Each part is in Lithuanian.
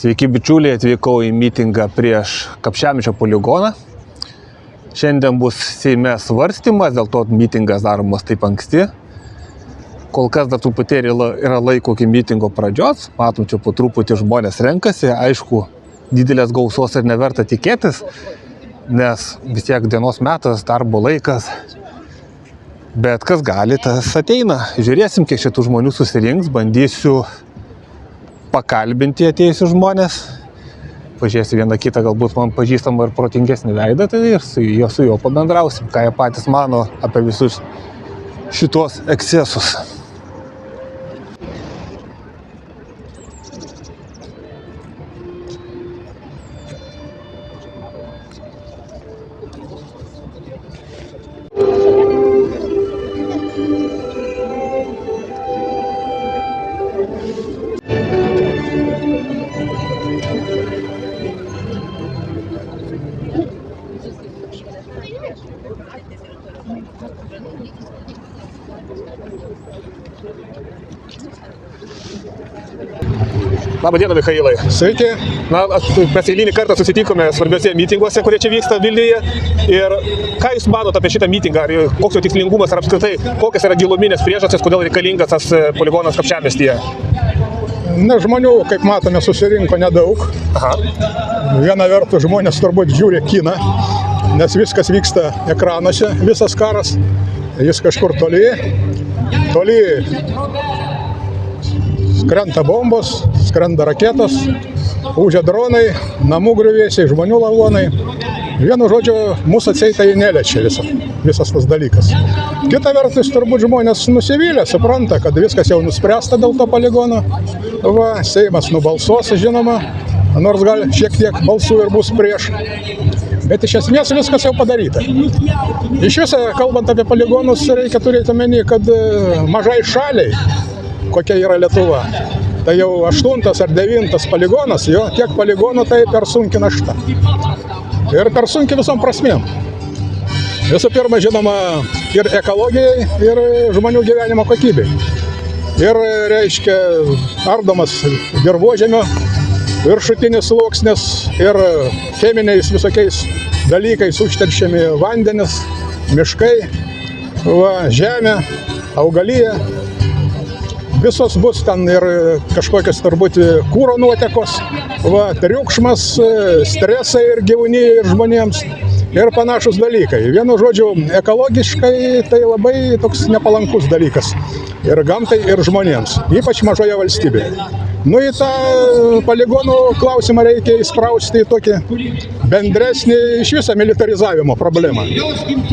Sveiki bičiuliai, atvykau į mitingą prieš Kapčiamiesčio poligoną. Šiandien bus Seime svarstymas, dėl to mitingas daromas taip anksti. Kol kas dar truputėlį yra laiko iki mitingo pradžios. Matom, čia po truputį žmonės renkasi. Aišku, didelės gausos ir neverta tikėtis, nes vis tiek dienos metas, darbo laikas. Bet kas gali, tas ateina. Žiūrėsim, kiek šitų žmonių susirinks. Bandysiu pakalbinti atėjusius žmonės. Pažiūrėsiu vieną kitą, galbūt man pažįstamą ir protingesnį veidą, tai ir su juo pabendrausim, ką jie patys mano apie visus šitos ekscesus. Labą dieną, Michailai. Sveiki. Mes eilinį kartą susitikome svarbiuose mitinguose, kurie čia vyksta Vilniuje. Ir ką Jūs manote apie šitą mitingą? Koks jo tikslingumas ar apskritai, kokios yra giluminės priežastys, kodėl reikalingas tas poligonas Kapčiamiestyje? Žmonių, kaip matome, susirinko nedaug. Viena vertus žmonės turbūt žiūri kiną, nes viskas vyksta ekranuose, visas karas. Jis kažkur toli skrenda bombos, skrenda raketos, ūžia dronai, namų griuvėsiai, žmonių lavonai. Vienu žodžiu, mūsų atseit tai neliečia visas tas dalykas. Kita vertus, turbūt žmonės nusivylę, supranta, kad viskas jau nuspręsta dėl to poligono. Seimas nubalsuos, žinoma, nors gal šiek tiek balsų ir bus prieš. Bet iš esmės viskas jau padaryta. Iš viso, kalbant apie poligonus, reikia turėti omeny, kad mažai šaliai, kokia yra Lietuva, tai jau 8 ar 9 poligonas, jo tiek poligonų tai per sunki našta. Ir per sunki visom prasmėm. Visų pirma, žinoma, ir ekologijai, ir žmonių gyvenimo kokybei. Ir, reiškia, ardomas dirvožemio viršutinis sluoksnis ir cheminiais visokiais dalykais užteršiami vandenis, miškai, žemė, augalija. Visos bus ten ir kažkokios turbūt kūro nuotekos, triukšmas, stresai ir gyvūnijai, ir žmonėms, ir panašus dalykai. Vienu žodžiu, ekologiškai tai labai toks nepalankus dalykas. Ir gamtai, ir žmonėms, ypač mažoje valstybėje. Į tą poligonų klausimą reikia įsprausti į tokį bendresnį iš viso militarizavimo problemą.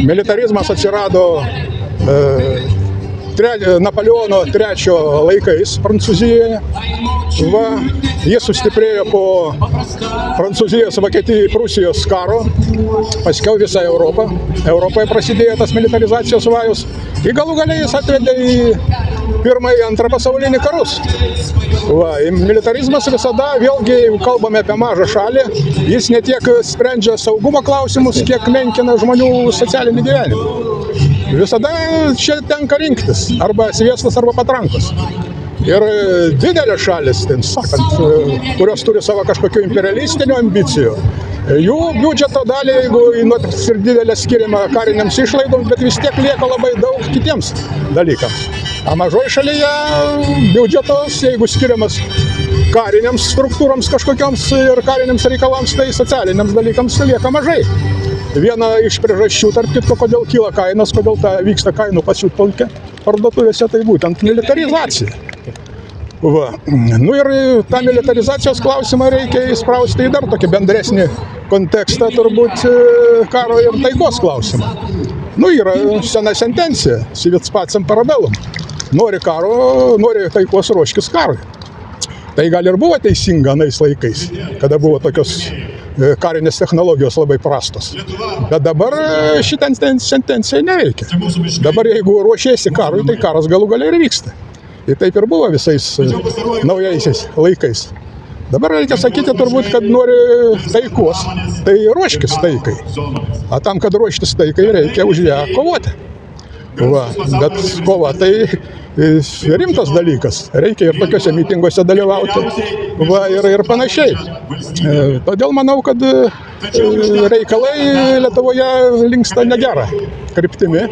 Militarizmas atsirado Napoleono III laikais Prancūzijoje. Jis sustiprėjo po Prancūzijos, Vokietijos, Prūsijos karo, paskiau visą Europą. Europoje prasidėjo tas militarizacijos vajus. Ir galų galiai jis atvedė į Pirmąjį, Antrą pasaulinį karus. Militarizmas visada, vėlgi, jeigu kalbame apie mažą šalį, jis ne tiek sprendžia saugumo klausimus, kiek menkina žmonių socialinį gyvenimą. Visada čia tenka rinktis, arba sviestas, arba patrankos. Ir didelės šalis, kurios turi savo kažkokių imperialistinių ambicijų, jų biudžeto dalį, jeigu nors ir didelė skiriama kariniams išlaidoms, bet vis tiek lieka labai daug kitiems dalykams. O mažoje šalyje biudžetos, jeigu skiriamas kariniams struktūroms kažkokioms ir kariniams reikalams, tai socialiniams dalykams lieka mažai. Viena iš priežasčių, tarp kitko, kodėl kyla kainos, kodėl vyksta kainų pasiutpolkė parduotuvėse, tai būtent militarizacija. Ir tą militarizacijos klausimą reikia įsprausti į dar tokį bendresnį kontekstą, turbūt karo ir taikos klausimą. Yra sena sentencija, civit pacem parabellum. Nori karo, nori taikos, ruoškis karui. Tai gal ir buvo teisinga anais laikais, kada buvo tokios karinės technologijos labai prastos. Bet dabar šitą sentencija neveikia. Dabar jeigu ruošiesi karui, tai karas galų galiai ir vyksta. Ir taip ir buvo visais naujaisiais laikais. Dabar reikia sakyti turbūt, kad nori taikos, tai ruoškis taikai. O tam, kad ruoštis taikai, reikia už ją kovoti. Va, bet kova tai rimtas dalykas, reikia ir tokiuose mitinguose dalyvauti, va, ir panašiai. Todėl manau, kad reikalai Lietuvoje linksta negerą kryptimi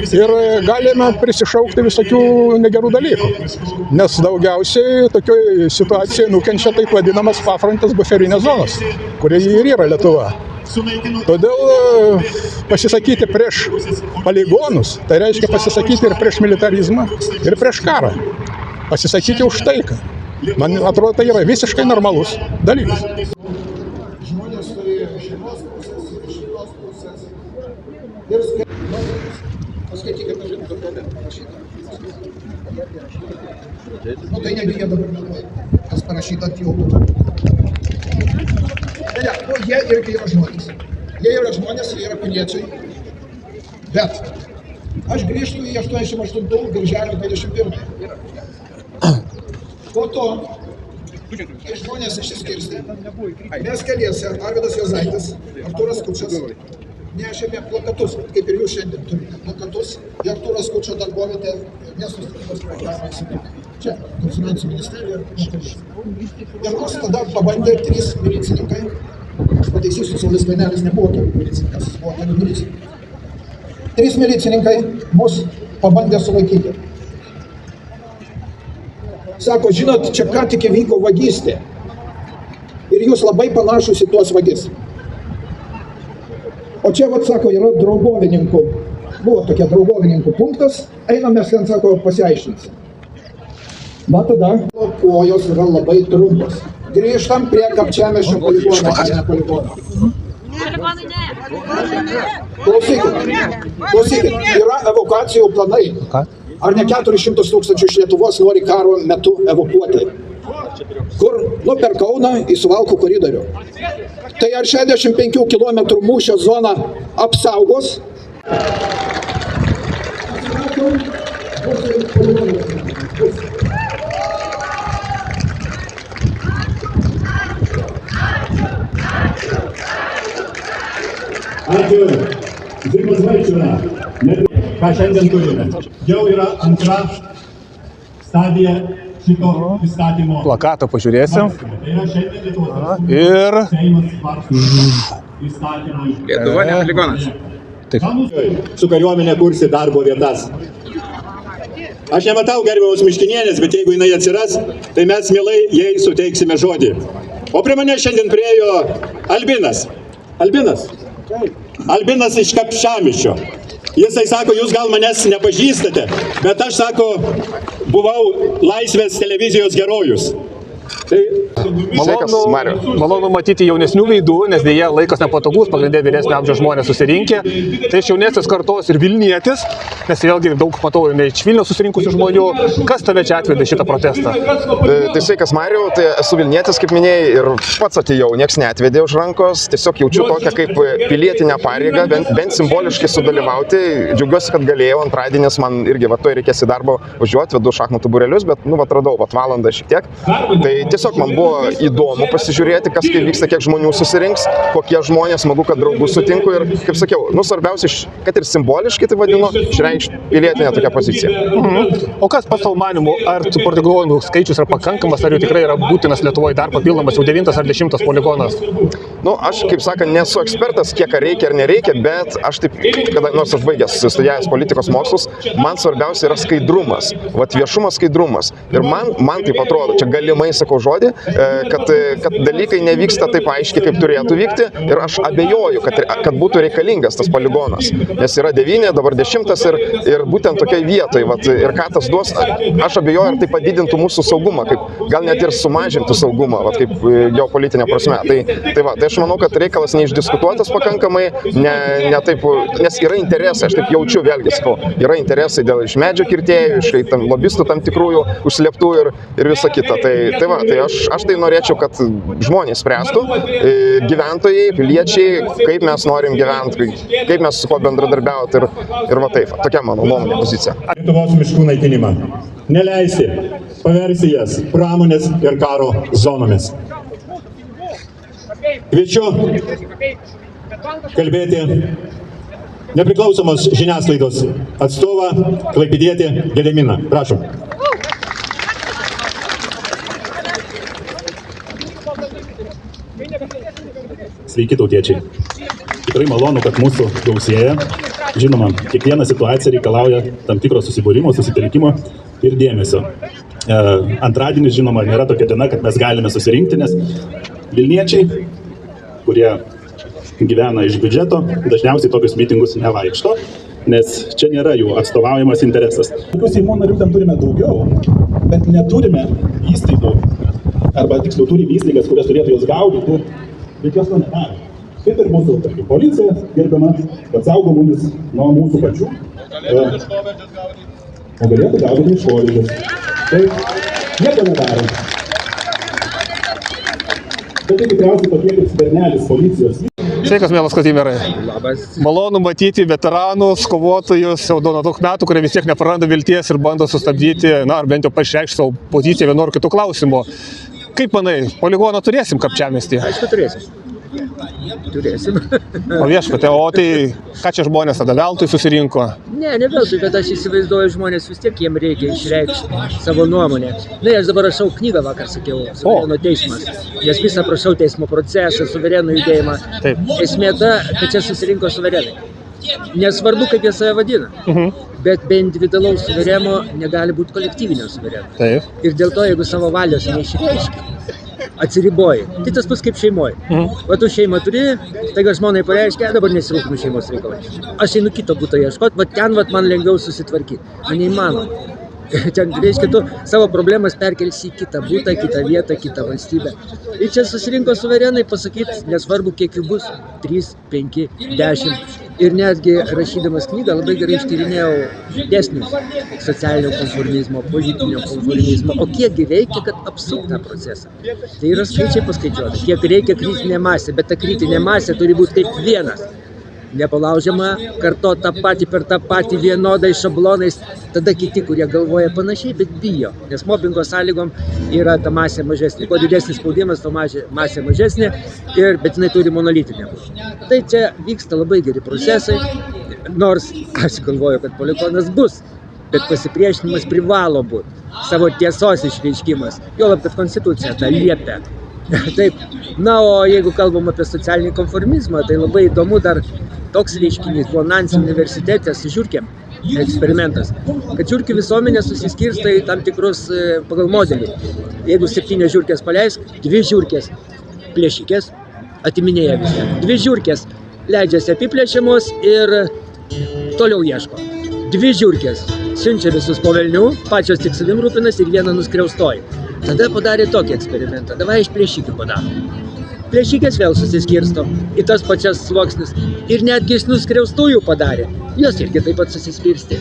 ir galime prisišaukti visokių negerų dalykų, nes daugiausiai tokioj situacijai nukenčia taip vadinamas pafrontės buferinės zonos, kurie ir yra Lietuva. Todėl pasisakyti prieš poligonus, tai reiškia pasisakyti ir prieš militarizmą, ir prieš karą. Pasisakyti už taiką. Man atrodo, tai yra visiškai normalus dalykas. Žmonės turėjo šeimos pusės ir šitos pusės. Paskaitykite tą dokumentą. Nu tai nebijau dabar galvoju, kas parašyta ant tiltų. Nu, jie irgi yra žmonės. Jie yra žmonės, jie yra piliečiai. Bet aš grįžtu į 88 birželio 21. Po to žmonės išsiskirstė. Mes keliese, Arvydas Juozaitis, Artūras Skučas, nešėme plakatus, kaip ir jūs šiandien turite plakatus, į Artūras Skučio darbovietę miesto statybos programą. Čia, finansų ministerija. Ir nors tada pabandė 3 milicininkai, aš pataisysiu, Saulis Skvernelis nebuvo kelių milicininkas, jis buvo kelių milicininkai. 3 milicininkai mus pabandė sulaikyti. Sako, žinot, čia ką tik įvyko vagystė. Ir jūs labai panašus į tuos vagis. O čia, vat, sako, yra draugovininkų. Buvo tokia draugovininkų punktas. Einam mes ten, sako, pasiaiškinsim. Va tada kojos yra labai trumpos. Grįžtam prie Kapčiamiesčio poligono, ar ne poligono. Klausykit, yra evakuacijų planai. Ar ne 400 000 iš Lietuvos nori karo metu evakuoti? Kur? Nu, per Kauną į Suvalkų koridorių. Tai ar 65 km mūšio zoną apsaugos? Ačiū. Zigmas Vaičiūra. Ką šiandien turime? Jau yra antra stadija šito įstatymo. Plakatą pažiūrėsim. Tai yra šiandien Lietuvos Ir Seimas svarsto įstatymą. Lietuva ne poligonas. Su kariuomenė kursi darbo vietas. Aš nematau gerbiamos Miškinienės, bet jeigu jinai atsiras, tai mes mielai jai suteiksime žodį. O prie mane šiandien priėjo Albinas. Albinas iš Kapčiamiesčio. Jisai sako, jūs gal manęs nepažįstate, bet aš, sako, buvau Laisvės televizijos herojus. Tai malonu matyti jaunesnių veidų, nes dėja laikas nepatogus, pagrindė vyresnio amžiaus žmonės susirinkę. Tai iš jaunesnės kartos ir Vilnietis, nes vėlgi daug matau ir iš Vilniaus susirinkusių žmonių. Kas tave čia atvedė šitą protestą? Tai sveikas Mariau, tai esu Vilnietis, kaip minėjai, ir pats atėjau, nieks neatvedė už rankos, tiesiog jaučiu tokią kaip pilietinę pareigą, bent simboliškai sudalyvauti. Džiaugiuosi, kad galėjau, antradienis man irgi tuoj reikės į darbą važiuoti, vedu šachmatų būrelius, bet radau valandą šiek tiek. Tai tiesiog man buvo įdomu pasižiūrėti, kas kaip vyksta, kiek žmonių susirinks, kokie žmonės, smagu, kad draugus sutinku ir, kaip sakiau, svarbiausia, kad ir simboliškai tai vadinu, išreikšti pilietinę tokią poziciją. O kas pats tavo manymu, ar tų poligonų skaičius yra pakankamas, ar jau tikrai yra būtinas Lietuvoje dar papildomas, jau 9 ar 10 poligonas? Aš, kaip sakant, nesu ekspertas, kiek reikia ar nereikia, bet aš taip, nors aš baigęs studijavęs politikos mokslus, man svarbiausia yra skaidrumas, viešumas, skaidrumas. Ir man taip atrodo, čia galimai sakau žodį, kad dalykai nevyksta taip aiškiai, kaip turėtų vykti, ir aš abejoju, kad būtų reikalingas tas poligonas, nes yra 9, dabar 10 ir būtent tokiai vietoj, ir ką tas duos, aš abejoju, ar tai padidintų mūsų saugumą, gal net ir sumažintų saugumą, kaip geopolitinė prasme. Tai aš manau, kad reikalas neišdiskutuotas pakankamai, ne taip, nes yra interesai, aš taip jaučiu, vėlgi sakau, yra interesai dėl iš medžio kirtėjų, iš lobistų tam tikrųjų užslėptų ir visa kita. Tai aš tai norėčiau, kad žmonės spręstų, gyventojai, piliečiai, kaip mes norim gyventi, kaip mes su kuo bendradarbiauti ir va taip. Tokia mano nuomonė pozicija. Lietuvos miškų naikinimą. Neleisti, paversti jas pramonės ir karo zonomis. Kviečiu kalbėti nepriklausomos žiniasklaidos atstovą klaipėdietį Gediminą. Prašom. Sveiki, tautiečiai. Tikrai malonu, kad mūsų gausėja. Žinoma, kiekviena situacija reikalauja tam tikro susibūrimo, susitelkimo ir dėmesio. Antradienis, žinoma, nėra tokia diena, kad mes galime susirinkti, nes Vilniečiai, kurie gyvena iš biudžeto, dažniausiai tokius mitingus nevaikšto, nes čia nėra jų atstovaujamas interesas. Tokių Seimo narių ten turime daugiau, bet neturime įstaigų, arba tiksliau turime įstaigas, kurias turėtų jos gaudyti, bet jos to nedaro. Kaip ir mūsų, tarkim, policija, gerbiama, kad saugo mumis nuo mūsų pačių, o galėtų gaudyti išorius. Tai nieko nedaro. Bet tai tikriausiai tokie kaip Sbernelis policijos. Sveikas, mielas Kazimierai. Malonu matyti veteranus, kovotojus jau nuo daug metų, kurie vis tiek nepraranda vilties ir bando sustabdyti, na, ar bent jau pašreikšti savo poziciją vienu ar kitu klausimu. Kaip manai, poligoną turėsim Kapčiamiestyje? Aišku, turėsim. Turėsim. O viešpatie, o tai ką čia žmonės tada veltui susirinko? Ne veltui, bet aš įsivaizduoju, žmonės vis tiek jiem reikia išreikšti savo nuomonę. Na, aš dabar rašau knygą, vakar sakiau, Suvereno teismas. Nes visą prašau teismo procesą, suverenų judėjimą. Taip. Esmė ta, kad čia susirinko suverenai. Nesvarbu, kaip jie save vadina. Bet be individualaus suvereno negali būti kolektyvinio suvereno. Taip. Ir dėl to, jeigu savo valios neišreiškia, atsiriboji. Tai tas pats kaip šeimoje. Va tu šeimą turi, taiga žmonai pareiškia, dabar nesirūpinu šeimos reikalais. Aš einu kito būto ieškoti, va ten man lengviau susitvarkyti. Man neįmanoma. Ten reiškia, tu savo problemas perkelsi į kitą būtą, kitą vietą, kitą valstybę. Ir čia susirinko suverenai pasakyti, nesvarbu kiek jų bus, 3, 5, 10. Ir netgi rašydamas knygą labai gerai ištyrinėjau dėsnius socialinio konformizmo, politinio konformizmo, o kiekgi reikia, kad apsukti tą procesą. Tai yra skaičiai paskaičiuoti, kiek reikia kritinė masė, bet ta kritinė masė turi būti kaip vienas. Nepalaužiama, karto tą patį per tą patį vienodai šablonais, tada kiti, kurie galvoja panašiai, bet bijo, nes mobbingo sąlygom yra ta masė mažesnė. Kuo didesnis spaudimas, to masė mažesnė, bet jinai turi monolitinę. Tai čia vyksta labai geri procesai, nors aš galvoju, kad poligonas bus, bet pasipriešinimas privalo būti, savo tiesos išreiškimas, juolab, kad konstitucija tą liepia. Taip, na, o jeigu kalbam apie socialinį konformizmą, tai labai įdomu dar toks reiškinys buvo Nancy universitete su žiurkėm eksperimentas, kad žiurkių visuomenė susiskirsta į tam tikrus pagal modelį. Jeigu 7 žiurkės paleisk, 2 žiurkės plėšikės atiminėja visą. 2 žiurkės leidžiasi apiplėšiamos ir toliau ieško. 2 žiurkės siunčia visus po velnių, pačios tik savim rūpinasi ir vieną nuskriaustoji. Tada padarė tokį eksperimentą. Davai iš plėšikių padarom. Plėšikės vėl susiskirsto į tas pačias sluoksnis. Ir netgi iš nuskriaustųjų padarė. Jos irgi taip pat susiskirstė.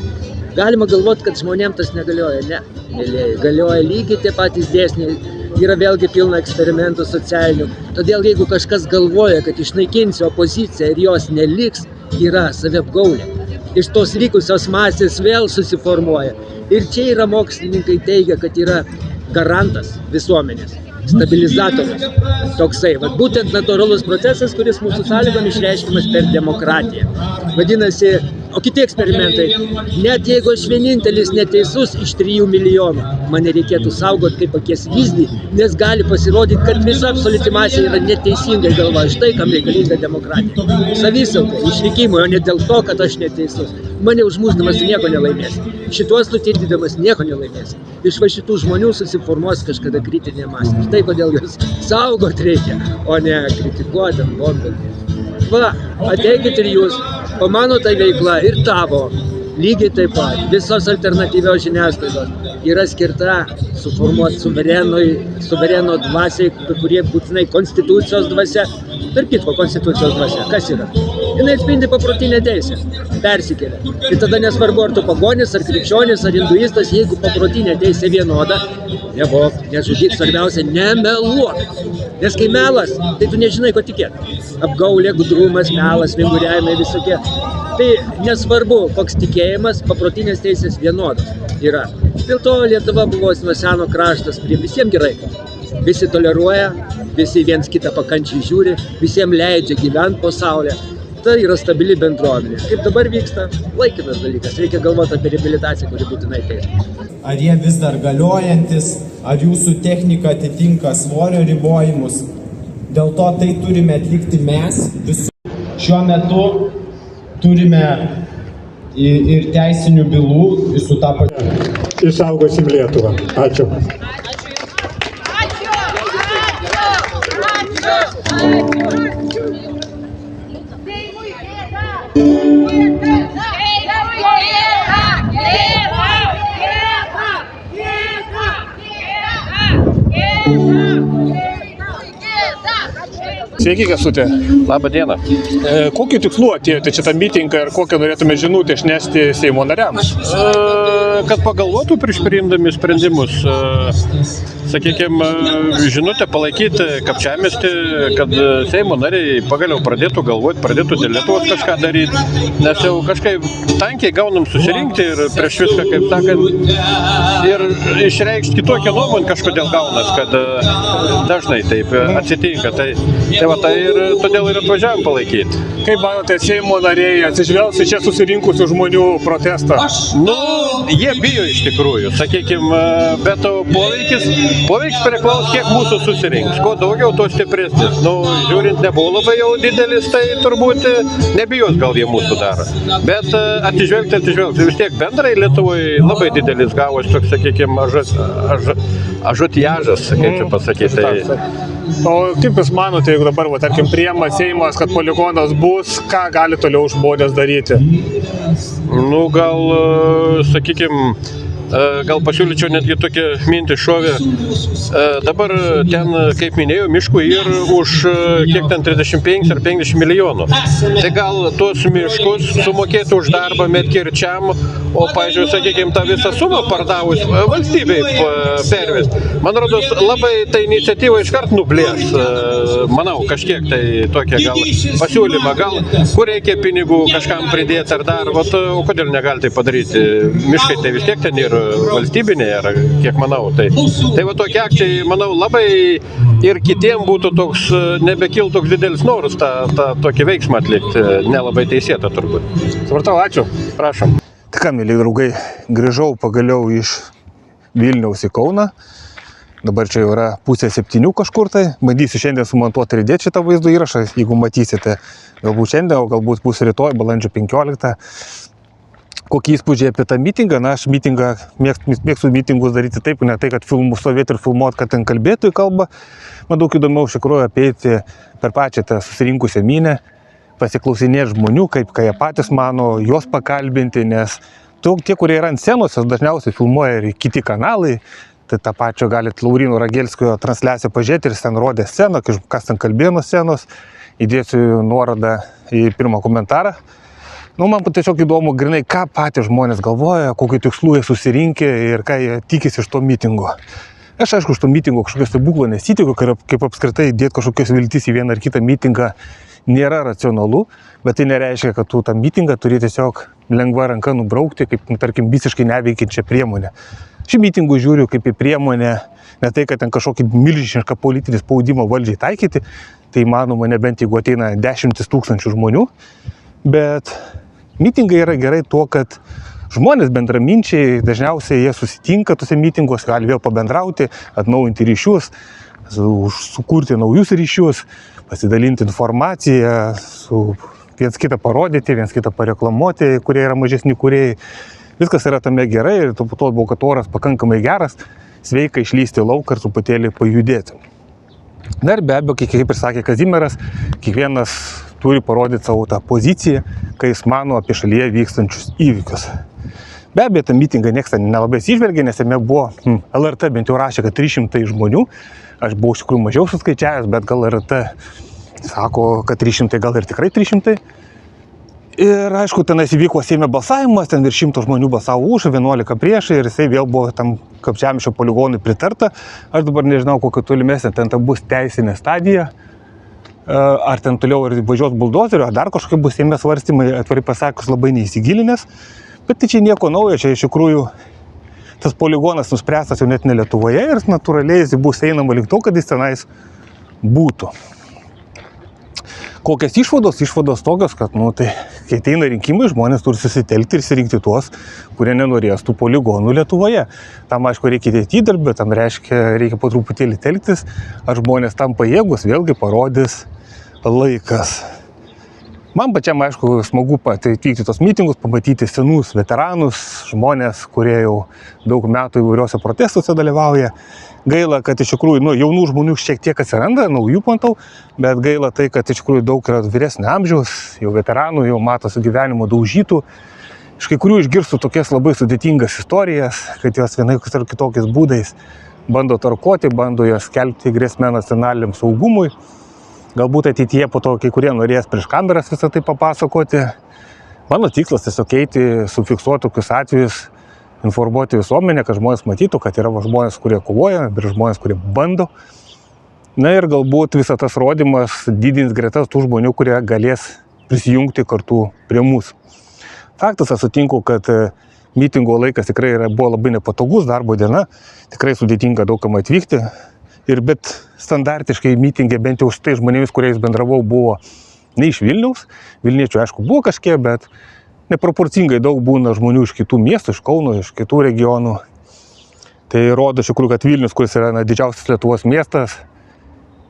Galima galvoti, kad žmonėms tas negalioja. Ne, mėlėjai. Galioja lygiai tie patys dėsniai. Yra vėlgi pilna eksperimentų socialinių. Todėl jeigu kažkas galvoja, kad išnaikinsi opoziciją ir jos neliks, yra saviapgaulė. Iš tos likusios masės vėl susiformuoja. Ir čia yra mokslininkai teigia, kad yra garantas visuomenės, stabilizatorius. Toksai, vat būtent natūralus procesas, kuris mūsų sąlygom išreiškiamas per demokratiją. Vadinasi, o kiti eksperimentai, net jeigu aš vienintelis neteisus iš 3 milijonų, mane reikėtų saugoti kaip akies vyzdį, nes gali pasirodyti, kad visa absoliuti masė yra neteisingai galva. Štai kam reikalinga demokratija. Savisaugai, išlikimui, o ne dėl to, kad aš neteisus. Mane užmušdamas nieko nelaimės. Šituos nutildydamas nieko nelaimės. Iš va šitų žmonių susiformuos kažkada kritinė masė. Štai kodėl juos saugot reikia, o ne kritikuoti, bombinti. Va, ateikit ir jūs, o mano tai veikla ir tavo, lygiai taip pat, visos alternatyvios žiniasklaidos yra skirta suformuoti suvereno dvasiai, kurie būtinai konstitucijos dvasia. Tarp kitko, konstitucijos dvasia, kas yra? Jinai atspindi paprotinę teisę, persikelia. Ir tada nesvarbu, ar tu pagonis, ar krikščionis, ar hinduistas, jeigu paprotinė teisė vienoda, nevok, nežudyk, svarbiausia, nemeluok. Nes kai melas, tai tu nežinai, ko tikėti. Apgaulė, gudrumas, melas, vinguriavimai visokie. Tai nesvarbu, koks tikėjimas, paprotinės teisės vienodas yra. Dėl to Lietuva buvo nuo seno kraštas, prie visiems gerai. Visi toleruoja, visi viens kitą pakančiai žiūri, visiems leidžia gyventi po saulę. tvirta, yra stabili bendruomenė. Kaip dabar vyksta, laikinas dalykas, reikia galvoti apie reabilitaciją, kuri būtinai ateis. Ar jie vis dar galiojantis, ar jūsų technika atitinka svorio ribojimus. Dėl to tai turime atlikti mes visų. Šiuo metu turime ir teisinių bylų su tą pačią. Išsaugosim Lietuvą. Ačiū. Sveiki, Kęstuti. Labą dieną. Kokiu tikslu atėjote čia tą mitingą ir kokią norėtume žinutę išnešti Seimo nariams? Kad pagalvotų prieš priimdami sprendimus, sakykime, žinutę palaikyti Kapčiamiestį, kad Seimo nariai pagaliau pradėtų galvoti, pradėtų dėl Lietuvos kažką daryti, nes jau kažkaip tankiai gaunam susirinkti ir prieš viską, kaip sakant, ir išreikšti kitokią nuomonę kažkodėl gaunas, kad dažnai taip atsitinka. Tai ir todėl ir atvažiavam palaikyti. Kaip manote, Seimo nariai atsižvelgs į čia susirinkusių žmonių protestą? Nu, jie bijo iš tikrųjų, sakykime, bet poveikis priklaus, kiek mūsų susirinks. Kuo daugiau, to stipresnis. Nu, žiūrint, nebuvo labai jau didelis, tai turbūt nebijos gal jie mūsų daro. Bet atsižvelgti. Vis tiek bendrai Lietuvoje labai didelis gavos toks, sakykime, ažutiažas, kaip čia pasakyti. O kaip Jūs manote, jeigu dabar, tarkim, priima Seimas, kad poligonas bus, ką gali toliau žmonės daryti? Nu, gal, sakykime, gal pasiūlyčiau netgi tokią mintį šovę. Dabar ten, kaip minėjau, miškų ir už kiek ten 35 ar 50 milijonų. Tai gal tuos miškus sumokėti už darbą medkirčiam, o, pavyzdžiui, sakykime, tą visą sumą pardavus valstybei pervest. Man rodos, labai ta iniciatyva iškart nublės. Manau, kažkiek tai tokia gal pasiūlymą, gal kur reikia pinigų kažkam pridėti ar dar, o kodėl negali tai padaryti? Miškai tai vis tiek ten ir valstybinėje, ar kiek manau. Tai va tokie akcijai, manau, labai ir kitiem būtų toks, nebekil toks didelis norus tą tokį veiksmą atlikti, nelabai teisėta turbūt. Supratau, ačiū. Prašom. Tai ką, mėly draugai, grįžau pagaliau iš Vilniaus į Kauną. Dabar čia jau yra 6:30 kažkur tai. Bandysiu šiandien sumontuoti ir įdėti šitą vaizdo įrašą, jeigu matysite. Galbūt šiandien, o galbūt bus rytoj, balandžio 15. Kokie įspūdžiai apie tą mitingą? Na, aš mėgstu mitingus daryti taip, ne tai, kad stovėti ir filmuoti, kad ten kalbėtojai kalba. Man daug įdomiau iš tikrųjų apeiti per pačią tą susirinkusią minią, pasiklausinėti žmonių, kaip jie patys mano, juos pakalbinti, nes tie, kurie yra ant scenos, dažniausiai filmuoja ir kiti kanalai. Tai tą pačią galite Lauryno Ragelskio transliaciją pažiūrėti ir ten rodė sceną, kas ten kalbėjo nuo scenos. Įdėsiu nuorodą į pirmą komentarą. Nu, man tiesiog įdomu, grinai, ką patys žmonės galvoja, kokiu tikslu jie susirinkė ir ką jie tikisi iš to mitingo. Aš, aišku, iš to mitingo kažkokio stebuklo nesitikiu, kaip apskritai dėti kažkokios viltis į vieną ar kitą mitingą nėra racionalu, bet tai nereiškia, kad tu tą mitingą turi tiesiog lengva ranka nubraukti, kaip, tarkim, visiškai neveikiančią priemonę. Šį mitingų žiūriu kaip į priemonę, ne tai, kad ten kažkokį milžinišką politinį spaudimą valdžiai taikyti, tai manoma, nebent jeigu ateina 10 000 žmonių, bet mitingai yra gerai tuo, kad žmonės bendraminčiai, dažniausiai jie susitinka tuose mitinguose, gali vėl pabendrauti, atnaujinti ryšius, sukurti naujus ryšius, pasidalinti informaciją, viens kitą parodyti, viens kitą pareklamuoti, kurie yra mažesni kūrėjai. Viskas yra tame gerai ir to buvo, kad oras pakankamai geras, sveika išlysti lauką ir truputėlį pajudėti. Na ir be abejo, kaip ir sakė Kazimieras, kiekvienas turi parodyti savo tą poziciją, kai jis mano apie šalyje vykstančius įvykius. Be abejo, tą mitingą niekas nelabai atsižvelgė, nes jame buvo LRT bent jau rašė, kad 300 žmonių. Aš buvau iš tikrųjų mažiau suskaičiavęs, bet gal LRT sako, kad 300, gal ir tikrai 300. Ir aišku, tenais įvyko Seime balsavimas, ten virš 100 žmonių balsavo už, 11 prieš ir jisai vėl buvo tam Kapčiamiesčio poligonui pritarta. Aš dabar nežinau, kokia tolimesnė ten bus teisinė stadija. Ar ten toliau ir važiuos buldozerio, ar dar kažkokie bus Seime svarstymai, atvirai pasakius, labai neįsigilinęs. Bet tai čia nieko naujo, čia iš tikrųjų tas poligonas nuspręstas jau net ne Lietuvoje ir natūraliai jis bus einama link to, kad jis tenais būtų. Kokias išvados? Išvados tokios, kad, tai, kai ateina rinkimai, žmonės turi susitelkti ir išsirinkti tuos, kurie nenorės tų poligonų Lietuvoje. Tam, aišku, reikia dėti įdarbį, tam reikia po truputėlį telktis, ar žmonės tam pajėgus, vėlgi parodys laikas. Man pačiam, aišku, smagu atvykti tos mitingus, pamatyti senus veteranus, žmonės, kurie jau daug metų įvairiuose protestuose dalyvauja. Gaila, kad iš tikrųjų, jaunų žmonių šiek tiek atsiranda, naujų pantau, bet gaila tai, kad iš tikrųjų daug yra vyresnio amžiaus, jau veteranų, jau matosi gyvenimo daužytų. Iš kai kurių išgirstu tokias labai sudėtingas istorijas, kad jos vienais ar kitokiais būdais bando tarkoti, bando jas skelbti grėsmę nacionaliniam saugumui. Galbūt ateityje po to kai kurie norės prieš kameras visą tai papasakoti. Mano tikslas tiesiog eiti, sufiksuoti tokius atvejus, informuoti visuomenę, kad žmonės matytų, kad yra žmonės, kurie kovoja, ir žmonės, kurie bando. Na ir galbūt visas tas rodymas didins gretas tų žmonių, kurie galės prisijungti kartu prie mūsų. Faktas, aš sutinku, kad mitingo laikas tikrai buvo labai nepatogus, darbo diena, tikrai sudėtinga daugam atvykti. Bet standartiškai mitingė bent jau su tai žmonėmis, kuriais bendravau, buvo ne iš Vilniaus. Vilniečių, aišku, buvo kažkiek, bet neproporcingai daug būna žmonių iš kitų miestų, iš Kauno, iš kitų regionų. Tai rodo iš tikrųjų, kad Vilnius, kuris yra didžiausias Lietuvos miestas,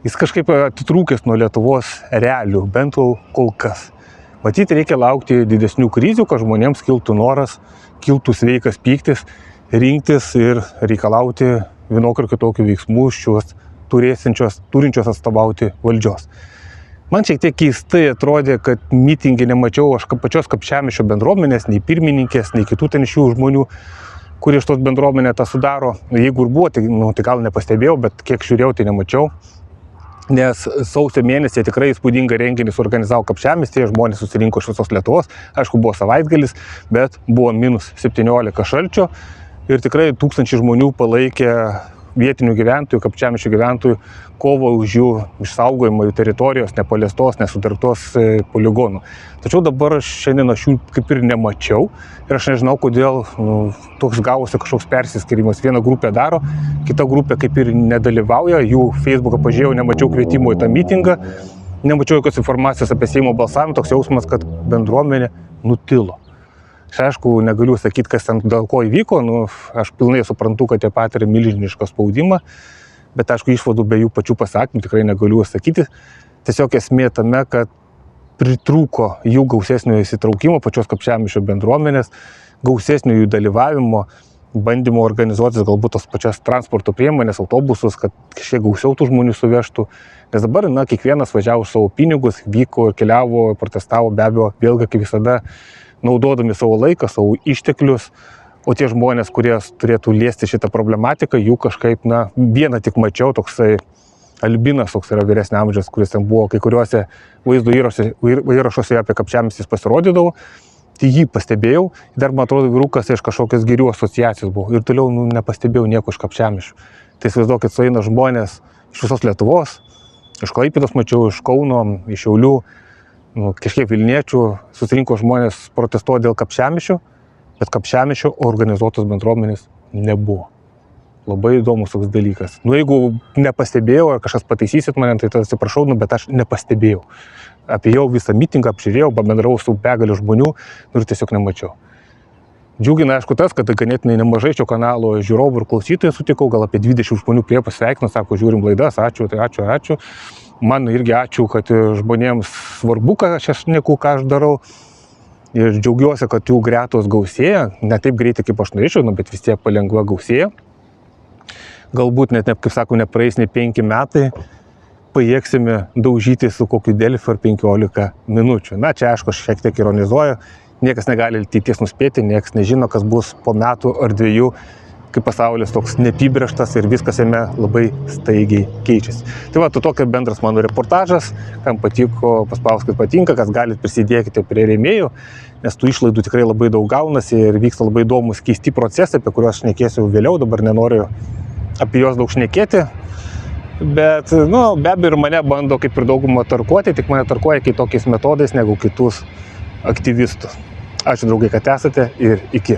jis kažkaip atitrūkęs nuo Lietuvos realių, bent jau kol kas. Matyti, reikia laukti didesnių krizių, kad žmonėms kiltų noras, kiltų sveikas pyktis, rinktis ir reikalauti vienokių ir kitokių veiksmų šios turinčios atstovauti valdžios. Man šiek tiek keistai atrodė, kad mitingė nemačiau aš pačios Kapčiamiesčio bendruomenės, nei pirmininkės, nei kitų ten šių žmonių, kurie iš tos bendruomenė tą sudaro. Jeigu ir buvo, tai gal nepastebėjau, bet kiek žiūrėjau, tai nemačiau. Nes sausio mėnesį tikrai įspūdingą renginį suorganizavo Kapčiamiestyje, žmonės susirinko iš visos Lietuvos. Aišku, buvo savaitgalis, bet buvo -17 šalčio ir tikrai tūkstančiai žmonių palaikė vietinių gyventojų, Kapčiamiesčio gyventojų kovą už jų išsaugojimą, jų teritorijos, nepaliestos, nesutartos poligonų. Tačiau dabar šiandien aš jų kaip ir nemačiau ir aš nežinau, kodėl toks gavosi kažkoks persiskirimas. Viena grupė daro, kita grupė kaip ir nedalyvauja, jų Facebooką pažiūrėjau, nemačiau kvietimo į tą mitingą, nemačiau jokios informacijos apie Seimo balsavimą, toks jausmas, kad bendruomenė nutilo. Aš aišku, negaliu sakyti, kas ten dėl ko įvyko, aš pilnai suprantu, kad jie patiria milžinišką spaudimą, bet aišku, išvadų be jų pačių pasakymų tikrai negaliu sakyti. Tiesiog esmė tame, kad pritrūko jų gausesnio įsitraukimo, pačios Kapčiamiesčio bendruomenės, gausesnio jų dalyvavimo, bandymo organizuotis galbūt tos pačias transporto priemonės, autobusus, kad kažkiek gausiau tų žmonių suvežtų. Nes dabar, kiekvienas važiavo savo pinigus, vyko, keliavo, protestavo, be abejo, vėlgi kaip visada, naudodami savo laiką, savo išteklius, o tie žmonės, kurie turėtų liesti šitą problematiką, jų kažkaip, vieną tik mačiau, toksai Albinas, toks yra vyresnio amžiaus, kuris ten buvo kai kuriuose vaizdo įrašuose apie Kapčiamiestį pasirodydavo, tai jį pastebėjau, dar man atrodo vyrukas iš kažkokios Girių asociacijos buvo ir toliau nepastebėjau nieko iš Kapčiamiesčio. Tai įsivaizduokit, sueina žmonės iš visos Lietuvos, iš Klaipėdos mačiau, iš Kauno, iš Šiaulių, kažkiek Vilniečių, susirinko žmonės protestuoti dėl Kapčiamiesčio, bet Kapčiamiesčio organizuotos bendruomenės nebuvo. Labai įdomus toks dalykas. Jeigu nepastebėjau, ar kažkas pataisysit mane, tai atsiprašau, bet aš nepastebėjau. Apėjau visą mitingą, apžiūrėjau, pabendravau su begaliu žmonių ir tiesiog nemačiau. Džiugina, aišku, tas, kad ganėtinai nemažai šio kanalo žiūrovų ir klausytojų sutikau, gal apie 20 žmonių prie pasveikino, sako, žiūrim laidas, ačiū, tai ačiū. Man irgi ačiū, kad žmonėms svarbu, ką aš šneku, ką aš darau. Ir džiaugiuosi, kad jų gretos gausėja, ne taip greitai, kaip aš norėčiau, bet vis tiek palengva gausėja. Galbūt net, kaip sako, nepraeis nei 5 metai, pajėgsime daužyti su kokiu Delfi ar 15 minučių. Čia aišku, aš šiek tiek ironizuoju, niekas negali ateities nuspėti, niekas nežino, kas bus po metų ar 2, kai pasaulis toks neapibrėžtas ir viskas jame labai staigiai keičiasi. Tai tokia bendras mano reportažas, kam patiko, paspauskit patinka, kas galit prisidėkite prie rėmėjų, nes tų išlaidų tikrai labai daug gaunasi ir vyksta labai įdomus keisti procesai, apie kuriuos šnekėsiu vėliau, dabar nenoriu apie juos daug šnekėti. Bet, be abejo, ir mane bando kaip ir daugumą tarkuoti, tik mane tarkuoja kitokiais metodais negu kitus aktyvistus. Ačiū draugai, kad esate ir iki.